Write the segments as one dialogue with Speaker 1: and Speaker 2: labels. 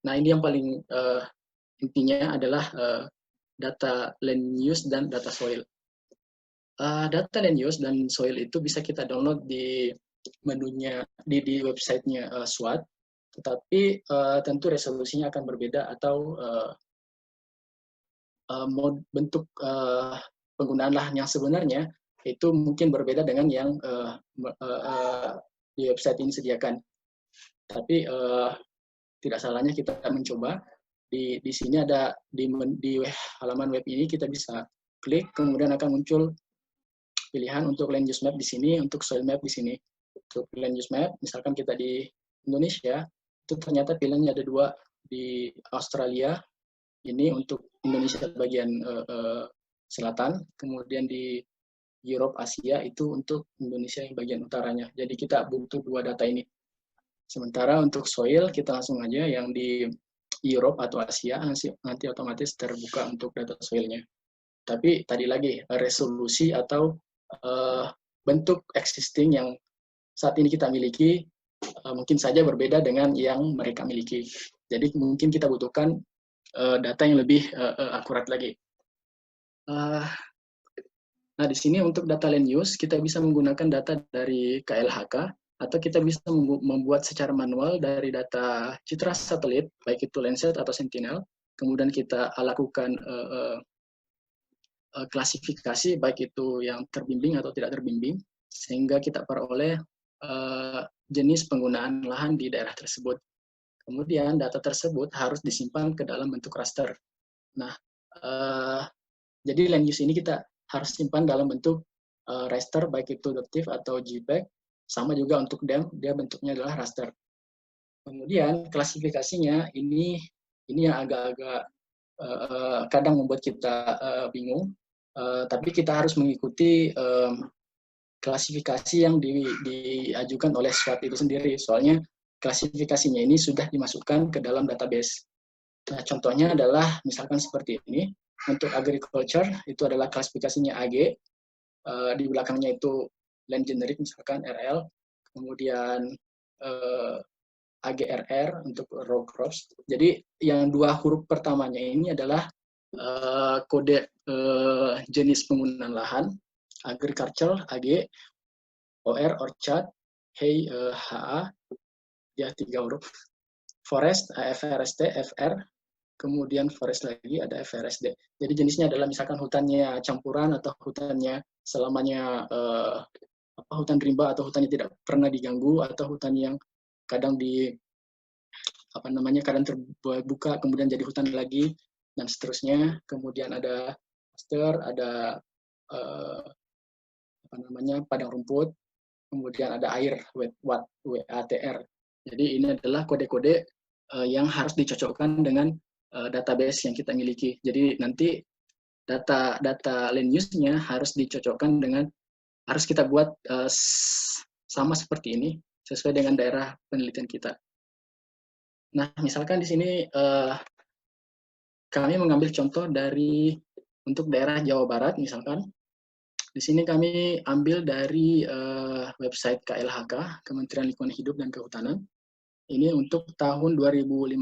Speaker 1: Nah, ini yang paling intinya adalah data land use dan data soil. Data land use dan soil itu bisa kita download di menunya di websitenya SWOT, tetapi tentu resolusinya akan berbeda atau bentuk penggunaan lahan yang sebenarnya itu mungkin berbeda dengan yang di website ini sediakan. Tapi tidak salahnya kita mencoba. Di sini ada di halaman web ini kita bisa klik, kemudian akan muncul pilihan untuk land use map di sini, untuk soil map di sini. Untuk land use map, misalkan kita di Indonesia, itu ternyata pilihannya ada 2, di Australia ini untuk Indonesia bagian selatan, kemudian di Europe Asia itu untuk Indonesia yang bagian utaranya. Jadi kita butuh 2 data ini. Sementara untuk soil kita langsung aja yang di Europe atau Asia nanti otomatis terbuka untuk data soilnya. Tapi tadi lagi resolusi atau bentuk existing yang saat ini kita miliki mungkin saja berbeda dengan yang mereka miliki. Jadi mungkin kita butuhkan data yang lebih akurat lagi. Nah, di sini untuk data land use kita bisa menggunakan data dari KLHK atau kita bisa membuat secara manual dari data citra satelit, baik itu Landsat atau Sentinel. Kemudian kita lakukan klasifikasi, baik itu yang terbimbing atau tidak terbimbing, sehingga kita peroleh jenis penggunaan lahan di daerah tersebut. Kemudian data tersebut harus disimpan ke dalam bentuk raster. Nah, jadi land use ini kita harus simpan dalam bentuk raster, baik itu .tif atau JPEG, sama juga untuk DEM, dia bentuknya adalah raster. Kemudian klasifikasinya ini yang agak-agak kadang membuat kita bingung, tapi kita harus mengikuti klasifikasi yang diajukan oleh SWOT itu sendiri, soalnya klasifikasinya ini sudah dimasukkan ke dalam database. Nah, contohnya adalah misalkan seperti ini. Untuk agriculture itu adalah klasifikasinya AG, di belakangnya itu land generic misalkan RL, kemudian AGRR untuk row crops. Jadi yang 2 huruf pertamanya ini adalah kode jenis penggunaan lahan, agriculture AG, OR orchard, hay HA, ya 3 huruf, forest FRST FR, kemudian forest lagi ada FRSD. Jadi jenisnya adalah misalkan hutannya campuran atau hutannya selamanya hutan rimba atau hutannya tidak pernah diganggu atau hutan yang kadang kadang terbuka kemudian jadi hutan lagi dan seterusnya. Kemudian ada pasture, ada padang rumput, kemudian ada air WATR. Jadi ini adalah kode-kode yang harus dicocokkan dengan database yang kita miliki. Jadi nanti data land use-nya harus dicocokkan dengan, harus kita buat sama seperti ini sesuai dengan daerah penelitian kita. Nah, misalkan di sini kami mengambil contoh dari untuk daerah Jawa Barat misalkan. Di sini kami ambil dari website KLHK, Kementerian Lingkungan Hidup dan Kehutanan. Ini untuk tahun 2015.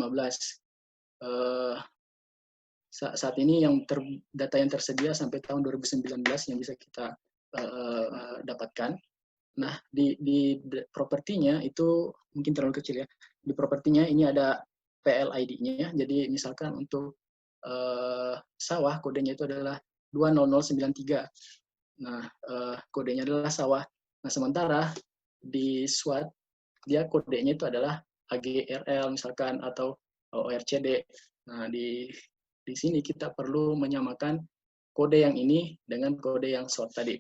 Speaker 1: Saat ini data yang tersedia sampai tahun 2019 yang bisa kita dapatkan. Nah, di propertinya itu mungkin terlalu kecil ya. Di propertinya ini ada PLID-nya. Jadi misalkan untuk sawah, kodenya itu adalah 20093. Nah, kodenya adalah sawah. Nah, sementara di SWOT, dia kodenya itu adalah AGRL misalkan atau ORCD. Nah, di sini kita perlu menyamakan kode yang ini dengan kode yang SWOT tadi.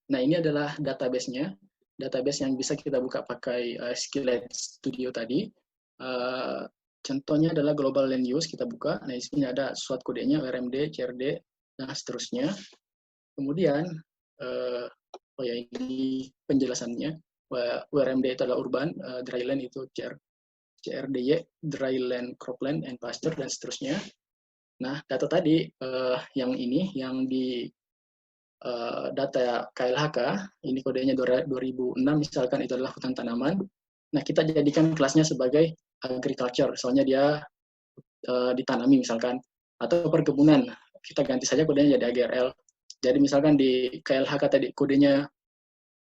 Speaker 1: Nah, ini adalah database-nya. Database yang bisa kita buka pakai Skilled Studio tadi. Contohnya adalah Global Land Use, kita buka. Nah, di sini ada SWOT kodenya, RMD, CRD, dan seterusnya. Kemudian, ini penjelasannya. URMD itu adalah urban, dryland itu CRDY, dryland, cropland, and pasture, dan seterusnya. Nah, data tadi yang ini, yang di data KLHK, ini kodenya 2006, misalkan itu adalah hutan tanaman. Nah, kita jadikan kelasnya sebagai agriculture, soalnya dia ditanami misalkan, atau perkebunan, kita ganti saja kodenya jadi AGRL. Jadi misalkan di KLHK tadi kodenya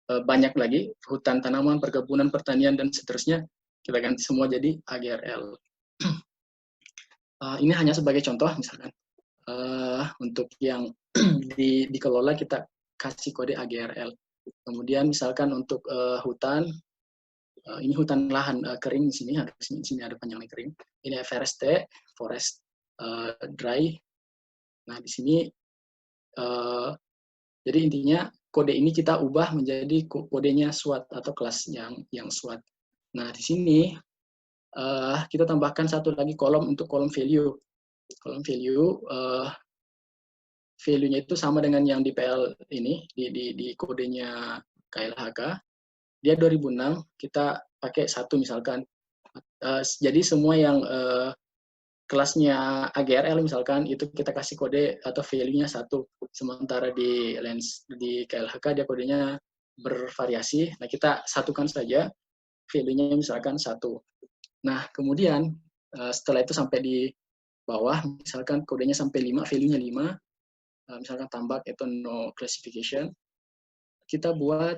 Speaker 1: banyak lagi, hutan, tanaman, perkebunan, pertanian, dan seterusnya, kita ganti semua jadi AGRL. Ini hanya sebagai contoh, misalkan. Untuk yang dikelola, kita kasih kode AGRL. Kemudian misalkan untuk hutan, ini hutan lahan kering di sini, di sini ada panjangnya kering. Ini FRST, forest dry. Nah, di sini jadi intinya kode ini kita ubah menjadi kodenya SWOT atau kelas yang SWOT. Nah, di sini kita tambahkan satu lagi kolom untuk kolom value. Kolom value, value-nya itu sama dengan yang di PL ini, di kodenya KLHK. Dia 2006, kita pakai 1 misalkan. Jadi semua yang kelasnya AGRL misalkan, itu kita kasih kode atau value-nya 1. Sementara di KLHK dia kodenya bervariasi. Nah, kita satukan saja value-nya misalkan 1. Nah, kemudian setelah itu sampai di bawah, misalkan kodenya sampai 5, value-nya 5, misalkan tambak itu no classification, kita buat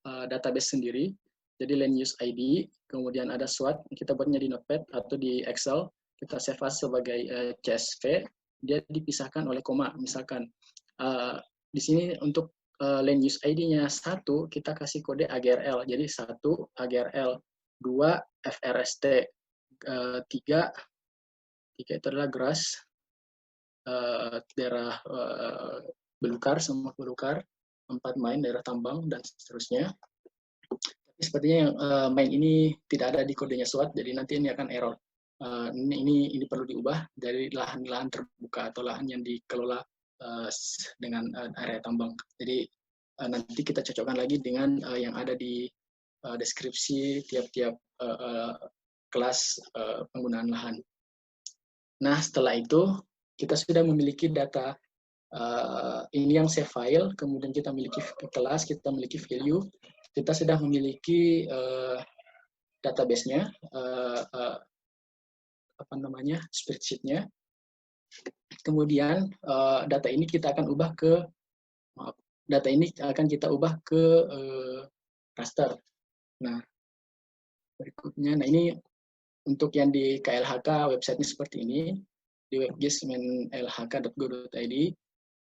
Speaker 1: database sendiri. Jadi land use ID, kemudian ada SWOT, kita buatnya di Notepad atau di Excel, kita save as sebagai CSV, dia dipisahkan oleh koma. Misalkan di sini untuk land use ID-nya 1, kita kasih kode AGRL, jadi 1 AGRL, 2 FRST, 3 itu adalah grass, daerah belukar, semua belukar, 4 main, daerah tambang, dan seterusnya. Tapi sepertinya yang main ini tidak ada di kodenya SWOT, jadi nanti ini akan error. Ini perlu diubah dari lahan-lahan terbuka atau lahan yang dikelola dengan area tambang. Jadi nanti kita cocokkan lagi dengan yang ada di deskripsi tiap-tiap kelas penggunaan lahan. Nah, setelah itu kita sudah memiliki data ini yang save file, kemudian kita memiliki kelas, kita memiliki value, kita sudah memiliki database-nya, spreadsheet-nya. Kemudian data ini kita akan ubah ke raster. Nah, berikutnya, ini untuk yang di KLHK website-nya seperti ini, di webgis-lhk.go.id,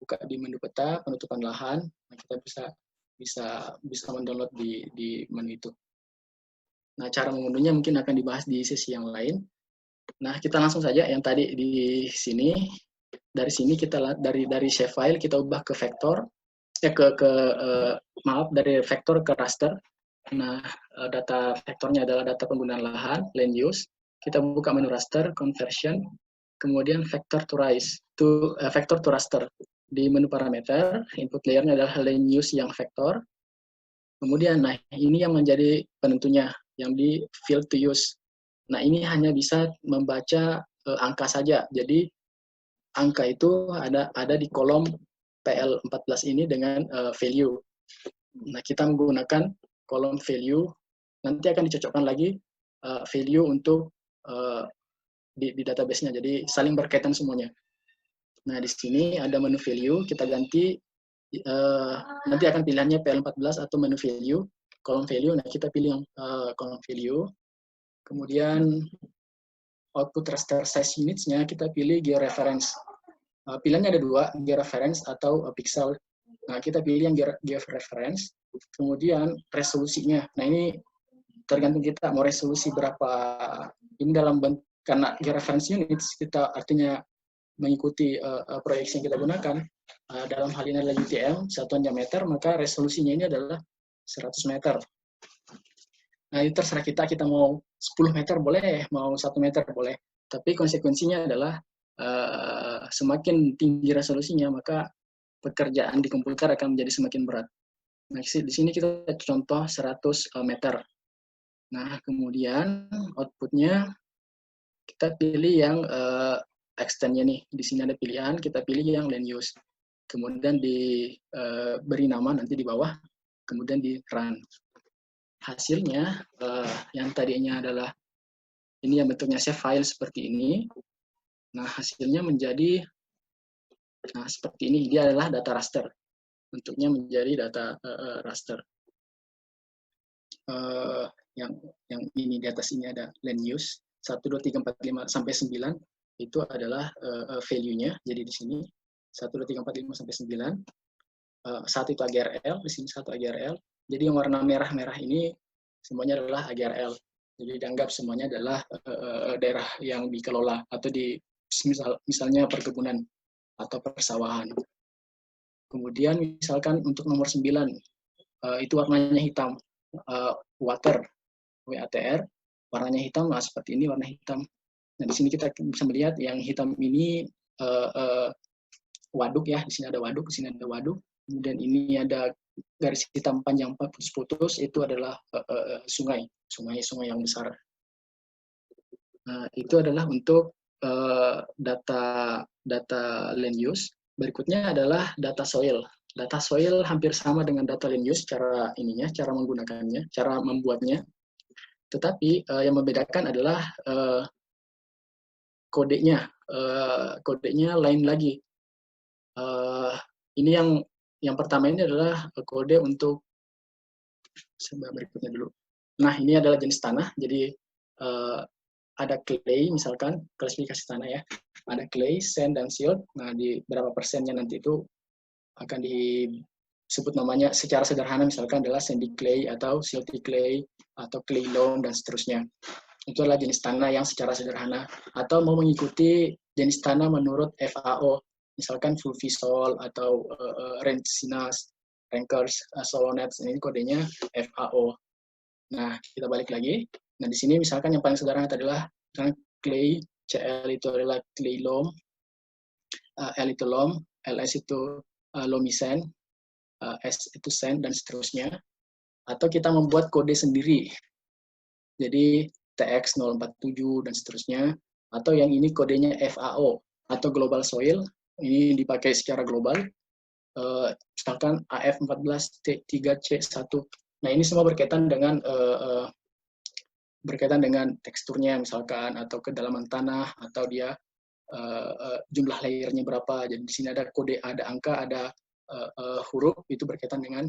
Speaker 1: buka di menu peta, penutupan lahan, nah kita bisa mendownload di menu itu. Nah, cara mengunduhnya mungkin akan dibahas di sesi yang lain. Nah, kita langsung saja yang tadi di sini. Dari sini kita dari save file kita ubah ke vektor, dari vektor ke raster. Nah, data vektornya adalah data penggunaan lahan, land use. Kita buka menu raster, conversion, kemudian vector to raster. Di menu parameter, input layer-nya adalah land use yang vektor. Kemudian, nah ini yang menjadi penentunya, yang di field to use. Nah, ini hanya bisa membaca angka saja. Jadi, angka itu ada di kolom PL14 ini dengan value. Nah, kita menggunakan kolom value, nanti akan dicocokkan lagi value untuk di database-nya. Jadi, saling berkaitan semuanya. Nah, di sini ada menu value, kita ganti, nanti akan pilihannya PL14 atau menu value, kolom value, nah kita pilih yang kolom value, kemudian output raster size units-nya kita pilih georeference. Pilihannya ada 2, georeference atau pixel. Nah, kita pilih yang georeference, kemudian resolusinya. Nah, ini tergantung kita mau resolusi berapa. Ini karena georeference units, kita artinya mengikuti proyeksi yang kita gunakan, dalam hal ini adalah UTM, satuan diameter, maka resolusinya ini adalah 100 meter. Nah, itu terserah kita mau 10 meter boleh, mau 1 meter boleh. Tapi konsekuensinya adalah semakin tinggi resolusinya, maka pekerjaan di komputer akan menjadi semakin berat. Nah, di sini kita contoh 100 meter. Nah, kemudian outputnya kita pilih yang extend-nya nih. Di sini ada pilihan, kita pilih yang land use. Kemudian diberi nama nanti di bawah, kemudian di run. hasilnya yang tadinya adalah ini yang bentuknya save file seperti ini. Nah, hasilnya menjadi seperti ini. Dia adalah data raster. Bentuknya menjadi data raster. Yang ini di atas ini ada land use 1, 2, 3, 4, 5 sampai 9 itu adalah value-nya. Jadi di sini 1, 2, 3, 4, 5 sampai 9. Satu itu AGRL, di sini satu AGRL. Jadi yang warna merah-merah ini semuanya adalah AGRL. Jadi dianggap semuanya adalah daerah yang dikelola atau di misalnya perkebunan atau persawahan. Kemudian misalkan untuk nomor 9 itu warnanya hitam, water, WATR, warnanya hitam, seperti ini warna hitam. Nah, di sini kita bisa melihat yang hitam ini waduk ya, di sini ada waduk, di sini ada waduk. Kemudian ini ada garis hitam panjang putus-putus, itu adalah sungai yang besar. Nah, itu adalah untuk data land use. Berikutnya adalah data soil. Data soil hampir sama dengan data land use cara menggunakannya, cara membuatnya. Tetapi yang membedakan adalah kodenya. Kodenya lain lagi. Ini yang pertama ini adalah kode untuk berikutnya dulu. Nah, ini adalah jenis tanah. Jadi ada clay, misalkan klasifikasi tanah ya. Ada clay, sand, dan silt. Nah, di berapa persennya nanti itu akan disebut namanya secara sederhana, misalkan adalah sandy clay atau silty clay atau clay loam dan seterusnya. Itu adalah jenis tanah yang secara sederhana. Atau mau mengikuti jenis tanah menurut FAO, misalkan Fulvisol atau Rancinas, Rankers, Solonets, ini kodenya FAO. Nah, kita balik lagi. Nah, di sini misalkan yang paling sederhana adalah clay, CL itu adalah clay loam, L itu loam, LS itu loamy sand, S itu sand, dan seterusnya. Atau kita membuat kode sendiri. Jadi TX 047 dan seterusnya. Atau yang ini kodenya FAO atau Global Soil. Ini dipakai secara global. Misalkan AF14T3C1. Nah, ini semua berkaitan dengan teksturnya misalkan, atau kedalaman tanah, atau dia jumlah layernya berapa. Jadi di sini ada kode, ada angka, ada huruf, itu berkaitan dengan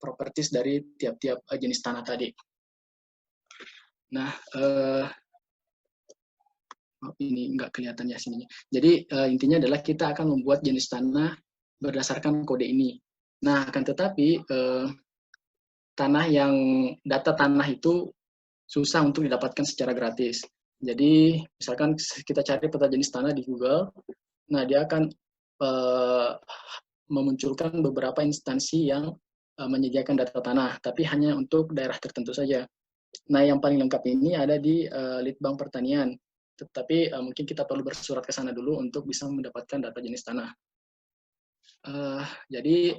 Speaker 1: properties dari tiap-tiap jenis tanah tadi. Nah, ini nggak kelihatan ya sininya. Jadi intinya adalah kita akan membuat jenis tanah berdasarkan kode ini. Nah, akan tetapi data tanah itu susah untuk didapatkan secara gratis. Jadi misalkan kita cari peta jenis tanah di Google, nah dia akan memunculkan beberapa instansi yang menyediakan data tanah, tapi hanya untuk daerah tertentu saja. Nah, yang paling lengkap ini ada di Litbang Pertanian, tetapi mungkin kita perlu bersurat ke sana dulu untuk bisa mendapatkan data jenis tanah. Jadi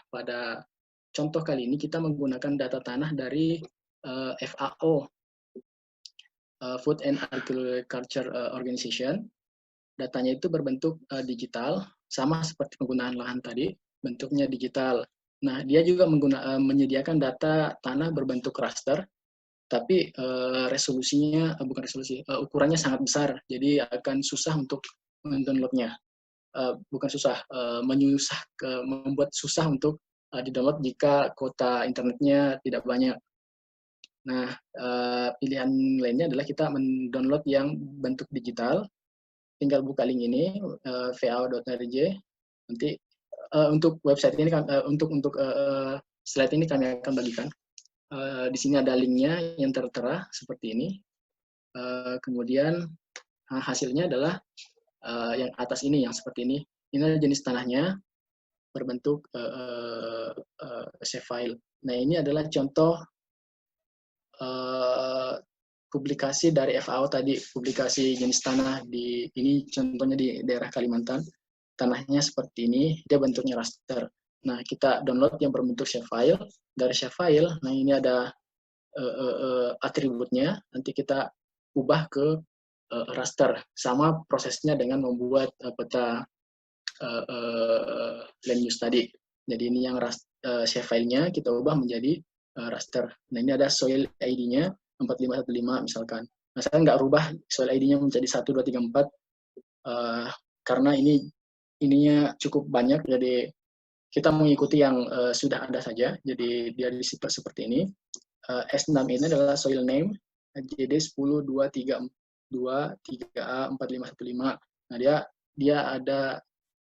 Speaker 1: pada contoh kali ini kita menggunakan data tanah dari FAO, Food and Agriculture Organization. Datanya itu berbentuk digital, sama seperti penggunaan lahan tadi, bentuknya digital. Nah, dia juga menyediakan data tanah berbentuk raster, tapi ukurannya sangat besar, jadi akan susah untuk mendownloadnya. Membuat susah untuk didownload jika kuota internetnya tidak banyak. Nah, pilihan lainnya adalah kita mendownload yang bentuk digital. Tinggal buka link ini, vao.rj. Nanti untuk website ini, untuk slide ini kami akan bagikan. Di sini ada linknya yang tertera seperti ini. Kemudian hasilnya adalah yang atas ini, yang seperti ini. Ini adalah jenis tanahnya berbentuk save file. Nah, ini adalah contoh publikasi dari FAO tadi, publikasi jenis tanah ini contohnya di daerah Kalimantan. Tanahnya seperti ini, dia bentuknya raster. Nah, kita download yang berbentuk save file. Dari save file, nah ini ada atributnya, nanti kita ubah ke raster. Sama prosesnya dengan membuat peta land use tadi. Jadi ini yang save file-nya kita ubah menjadi raster. Nah, ini ada soil ID-nya 4515 misalkan. Nah, saya nggak rubah soil ID-nya menjadi 1, 2, 3, 4 karena ininya cukup banyak, jadi kita mengikuti yang sudah ada saja. Jadi dia disifat seperti ini. S6 ini adalah soil name JD 1023A4515. Nah, dia ada,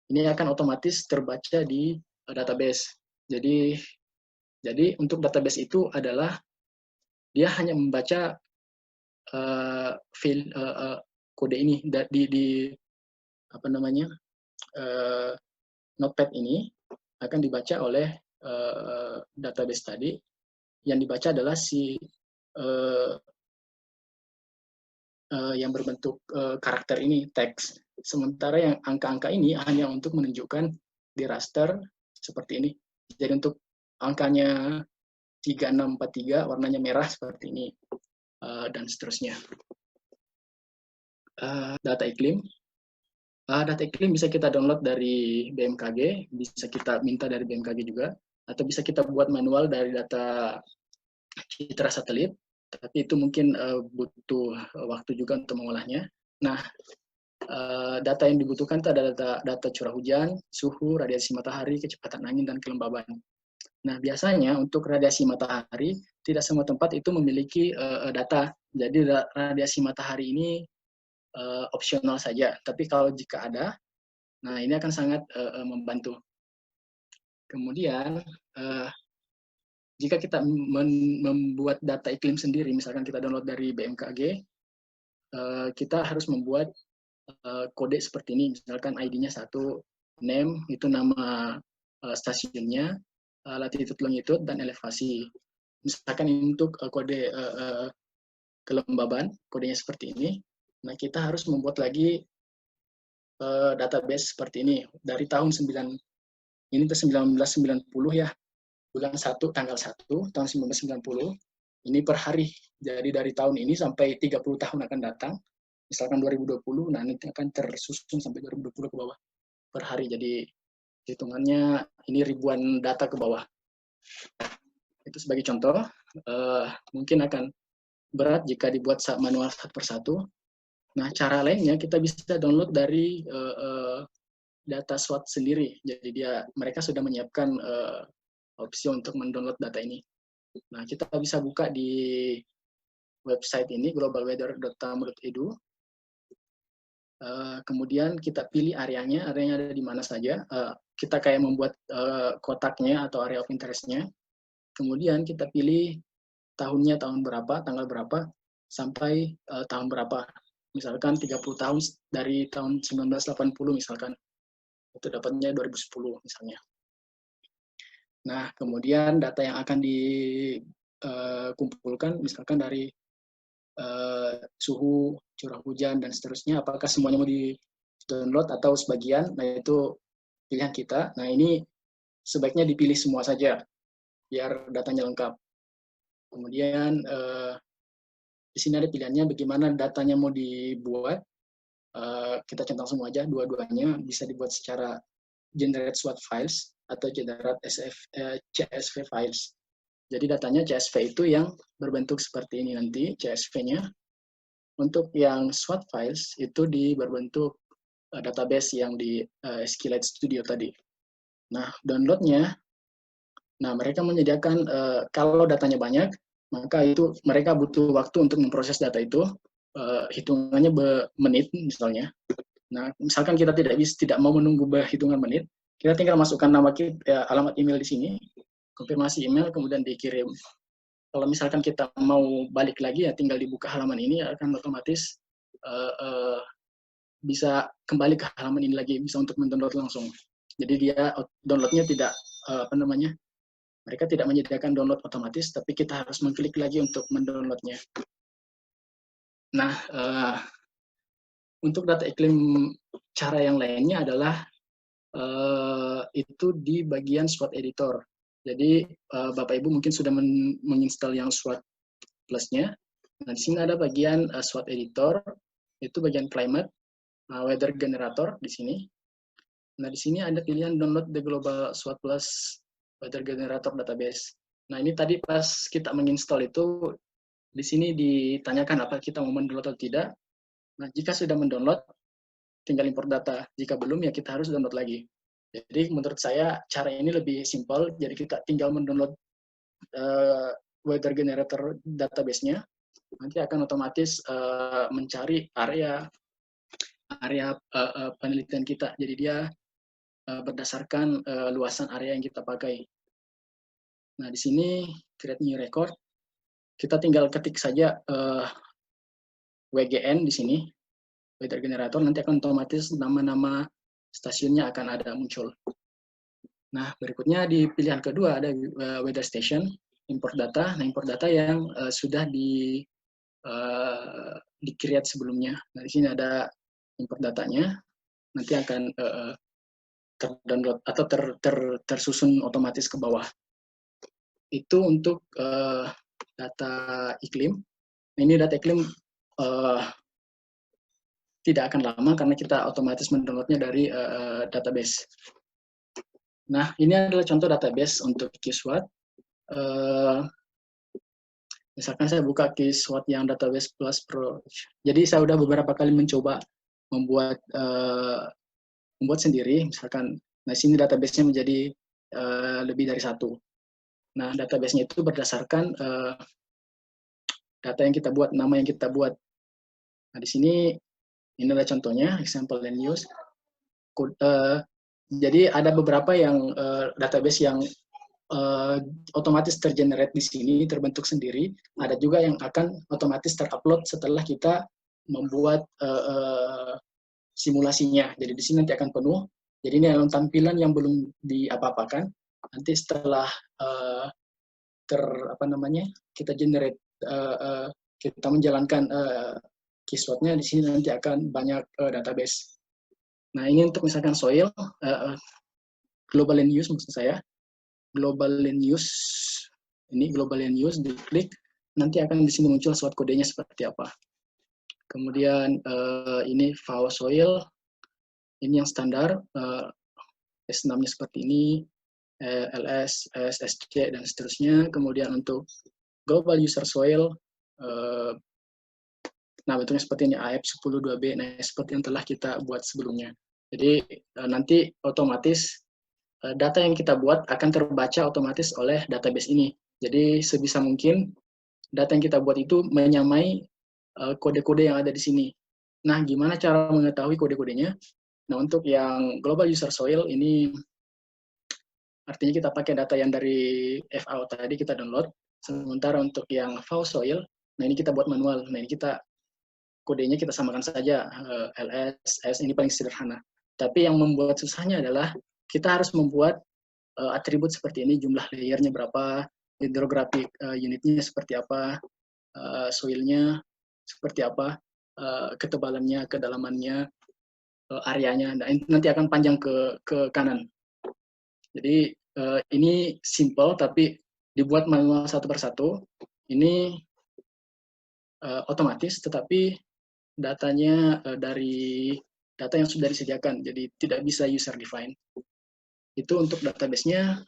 Speaker 1: ini akan otomatis terbaca di database. Jadi untuk database itu adalah dia hanya membaca kode ini di apa namanya, notepad ini akan dibaca oleh database tadi. Yang dibaca adalah yang berbentuk karakter ini, teks. Sementara yang angka-angka ini hanya untuk menunjukkan di raster seperti ini. Jadi untuk angkanya 3643 warnanya merah seperti ini, dan seterusnya. Data iklim. Data iklim bisa kita download dari BMKG, bisa kita minta dari BMKG juga, atau bisa kita buat manual dari data citra satelit, tapi itu mungkin butuh waktu juga untuk mengolahnya. Nah, data yang dibutuhkan itu ada data curah hujan, suhu, radiasi matahari, kecepatan angin, dan kelembaban. Nah, biasanya untuk radiasi matahari, tidak semua tempat itu memiliki data. Jadi radiasi matahari ini opsional saja. Tapi kalau jika ada, nah ini akan sangat membantu. Kemudian, jika kita membuat data iklim sendiri, misalkan kita download dari BMKG, kita harus membuat kode seperti ini. Misalkan ID-nya 1, name, itu nama stasiunnya, latitude, longitude, dan elevasi. Misalkan untuk kode kelembaban, kodenya seperti ini. Nah, kita harus membuat lagi database seperti ini. Dari tahun 1990 ya, bulan 1, tanggal 1, tahun 1990. Ini per hari. Jadi dari tahun ini sampai 30 tahun akan datang. Misalkan 2020, nah nanti akan tersusun sampai 2020 ke bawah per hari. Jadi hitungannya ini ribuan data ke bawah. Itu sebagai contoh. Mungkin akan berat jika dibuat manual satu persatu. Nah, cara lainnya kita bisa download dari data SWOT sendiri. Jadi mereka sudah menyiapkan opsi untuk mendownload data ini. Nah, kita bisa buka di website ini, globalweather.tamu.edu. Kemudian kita pilih areanya ada di mana saja. Kita kayak membuat kotaknya atau area of interest-nya. Kemudian kita pilih tahunnya tahun berapa, tanggal berapa, sampai tahun berapa. Misalkan 30 tahun dari tahun 1980 misalkan. Itu dapatnya 2010 misalnya. Nah, kemudian data yang akan dikumpulkan misalkan dari suhu, curah hujan, dan seterusnya. Apakah semuanya mau di-download atau sebagian? Nah, itu pilihan kita. Nah, ini sebaiknya dipilih semua saja, biar datanya lengkap. Kemudian, di sini ada pilihannya bagaimana datanya mau dibuat. Kita centang semua aja, dua-duanya bisa dibuat secara generate SWOT files atau generate CSV files. Jadi datanya CSV itu yang berbentuk seperti ini nanti, CSV-nya. Untuk yang SWOT files itu berbentuk database yang di SQLite Studio tadi. Nah, downloadnya, nah mereka menyediakan kalau datanya banyak, maka itu mereka butuh waktu untuk memproses data itu, hitungannya menit misalnya. Nah, misalkan kita tidak mau menunggu hitungan menit, kita tinggal masukkan nama kita, alamat email di sini, konfirmasi email, kemudian dikirim. Kalau misalkan kita mau balik lagi, ya tinggal dibuka halaman ini, akan otomatis bisa kembali ke halaman ini lagi, bisa untuk mendownload langsung. Jadi dia downloadnya tidak, mereka tidak menyediakan download otomatis, tapi kita harus mengklik lagi untuk mendownloadnya. Nah, untuk data iklim, cara yang lainnya adalah itu di bagian SWOT editor. Jadi Bapak Ibu mungkin sudah menginstal yang SWOT Plus-nya. Nah, di sini ada bagian SWOT editor, itu bagian climate, weather generator di sini. Nah, di sini ada pilihan download the global SWOT Plus weather generator database. Nah, ini tadi pas kita menginstall itu, di sini ditanyakan apa kita mau mendownload atau tidak. Nah, jika sudah mendownload, tinggal import data. Jika belum, ya kita harus download lagi. Jadi menurut saya cara ini lebih simpel. Jadi kita tinggal mendownload weather generator database-nya, nanti akan otomatis mencari area penelitian kita. Jadi dia berdasarkan luasan area yang kita pakai. Nah, di sini create new record, kita tinggal ketik saja WGN di sini, weather generator, nanti akan otomatis nama-nama stasiunnya akan ada muncul. Nah, berikutnya di pilihan kedua ada weather station, import data. Nah, import data yang sudah di-create sebelumnya. Nah, di sini ada import datanya, nanti akan terdownload atau tersusun otomatis ke bawah. Itu untuk data iklim. Ini data iklim tidak akan lama karena kita otomatis mendownloadnya dari database. Nah, ini adalah contoh database untuk QSWAT. Misalkan saya buka QSWAT yang database plus pro. Jadi saya sudah beberapa kali mencoba membuat sendiri. Misalkan, nah sini database-nya menjadi lebih dari satu. Nah, database-nya itu berdasarkan data yang kita buat, nama yang kita buat. Nah, di sini ini adalah contohnya, example and use. Jadi ada beberapa yang database yang otomatis tergenerate di sini, terbentuk sendiri. Ada juga yang akan otomatis terupload setelah kita membuat simulasinya. Jadi di sini nanti akan penuh. Jadi ini adalah tampilan yang belum diapa-apakan. Nanti setelah kita generate, kita menjalankan keyword-nya, di sini nanti akan banyak database. Nah, ini untuk misalkan soil, global land use maksud saya. Global land use, ini global land use, diklik, nanti akan di sini muncul SWOT kodenya seperti apa. Kemudian ini FAO soil, ini yang standar, S6-nya seperti ini, LS, SSC, dan seterusnya. Kemudian untuk global user soil, nah bentuknya seperti ini, AF102B, nah seperti yang telah kita buat sebelumnya. Jadi nanti otomatis data yang kita buat akan terbaca otomatis oleh database ini. Jadi sebisa mungkin data yang kita buat itu menyamai kode-kode yang ada di sini. Nah, gimana cara mengetahui kode-kodenya? Nah, untuk yang global user soil ini artinya kita pakai data yang dari FAO tadi kita download. Sementara untuk yang FAO soil, nah ini kita buat manual. Nah, ini kita kodenya kita samakan saja, LS, S, ini paling sederhana. Tapi yang membuat susahnya adalah kita harus membuat atribut seperti ini, jumlah layernya berapa, hydrographic unitnya seperti apa, soilnya seperti apa, ketebalannya, kedalamannya, areanya. Nah, nanti akan panjang ke kanan. Jadi ini simple, tapi dibuat manual satu persatu. Ini otomatis, tetapi datanya dari data yang sudah disediakan, jadi tidak bisa user define. Itu untuk database-nya.